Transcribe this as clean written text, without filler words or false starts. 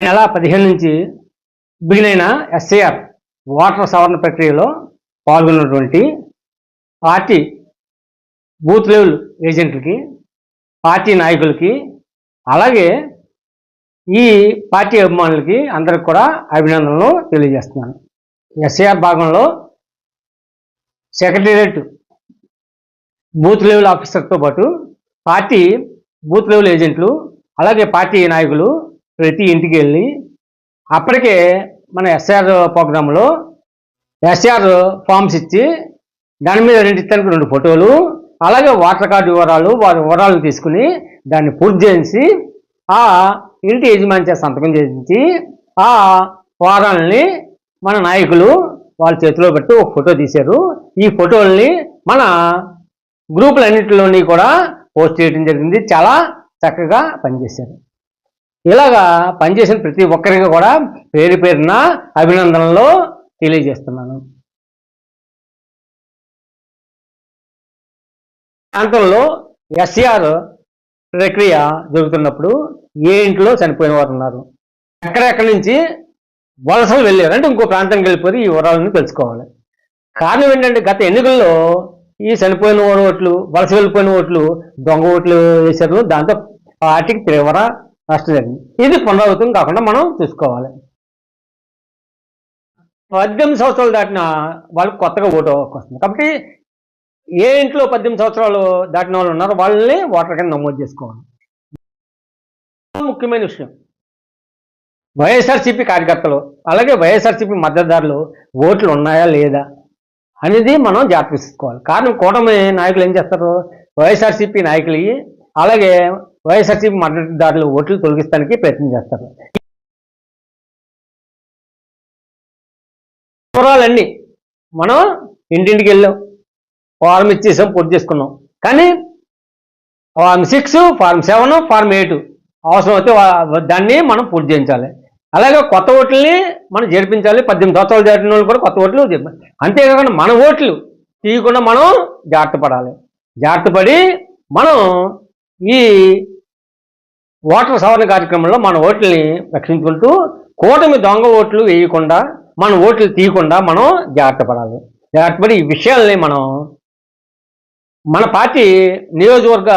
నెల 15 నుంచి బిగిన్ అయిన ఎస్ఐఆర్ ఓటర్ సవరణ ప్రక్రియలో పాల్గొన్నటువంటి పార్టీ బూత్ లెవెల్ ఏజెంట్లకి, పార్టీ నాయకులకి, అలాగే ఈ పార్టీ అభిమానులకి అందరికి కూడా అభినందనలు తెలియజేస్తున్నాను. ఎస్ఐఆర్ భాగంలో సెక్రటేరియట్ బూత్ లెవెల్ ఆఫీసర్తో పాటు పార్టీ బూత్ లెవెల్ ఏజెంట్లు, అలాగే పార్టీ నాయకులు ప్రతి ఇంటికి వెళ్ళి అప్పటికే మన ఎస్ఆర్ ప్రోగ్రాంలో ఎస్ఆర్ ఫామ్స్ ఇచ్చి దాని మీద రెండిస్తానికి 2 ఫోటోలు, అలాగే ఓటర్ కార్డు వివరాలు, వారి వివరాలను తీసుకుని దాన్ని పూర్తి చేసి ఆ ఇంటి యజమాని చేత సంతకం చేయించి ఆ ఫారాలని మన నాయకులు వాళ్ళ చేతిలో పెట్టి ఒక ఫోటో తీశారు. ఈ ఫోటోల్ని మన గ్రూపులన్నింటిలోని కూడా పోస్ట్ చేయడం జరిగింది. చాలా చక్కగా పనిచేశారు. ఇలాగా పనిచేసిన ప్రతి ఒక్కరికి కూడా పేరు పేరున అభినందనలు తెలియజేస్తున్నాను. ప్రాంతంలో ఎస్ఆర్ ప్రక్రియ జరుగుతున్నప్పుడు ఏ ఇంట్లో చనిపోయిన వారు ఉన్నారు, ఎక్కడెక్కడి నుంచి వలసలు వెళ్ళారు అంటే ఇంకో ప్రాంతానికి వెళ్ళిపోయి ఈ వివరాలను తెలుసుకోవాలి. కారణం ఏంటంటే గత ఎన్నికల్లో ఈ చనిపోయిన ఓట్లు, వలస వెళ్ళిపోయిన ఓట్లు, దొంగ ఓట్లు వేశారు. దాంతో పార్టీకి తీవ్ర నష్టం జరిగింది. ఇది పునరావృతం కాకుండా మనం చూసుకోవాలి. 18 సంవత్సరాలు దాటిన వాళ్ళకి కొత్తగా ఓటు వస్తుంది. కాబట్టి ఏ ఇంట్లో 18 సంవత్సరాలు దాటిన వాళ్ళు ఉన్నారో వాళ్ళని ఓటర్ కింద నమోదు చేసుకోవాలి. ముఖ్యమైన విషయం, వైఎస్ఆర్సీపీ కార్యకర్తలు అలాగే వైఎస్ఆర్సీపీ మద్దతుదారులు ఓట్లు ఉన్నాయా లేదా అనేది మనం జాగ్రత్త తీసుకోవాలి. కారణం కూటమి నాయకులు ఏం చేస్తారు, వైఎస్ఆర్సీపీ నాయకులు అలాగే వైఎస్ఆర్సీపీ మద్దతుదారులు ఓట్లు తొలగిస్తానికి ప్రయత్నం చేస్తారు. వివరాలన్నీ మనం ఇంటింటికి వెళ్ళాం, ఫారం ఇచ్చేసాం, పూర్తి చేసుకున్నాం. కానీ ఫారం 6, ఫారం 7, ఫారం 8 అవసరం అయితే దాన్ని మనం పూర్తి చేయించాలి. అలాగే కొత్త ఓట్లని మనం జరిపించాలి. 18 సంవత్సరాలు దాటిన వాళ్ళు కూడా కొత్త ఓట్లు జరిపాలి. అంతేకాకుండా మన ఓట్లు తీయకుండా మనం జాగ్రత్త పడాలి. జాగ్రత్త పడి మనం ఈ ఓటర్ సవరణ కార్యక్రమంలో మన ఓట్లని రక్షించుకుంటూ కూటమి దొంగ ఓట్లు వేయకుండా మన ఓట్లు తీయకుండా మనం జాగ్రత్త పడాలి. జాగ్రత్త పడి ఈ విషయాల్ని మనం మన పార్టీ నియోజకవర్గ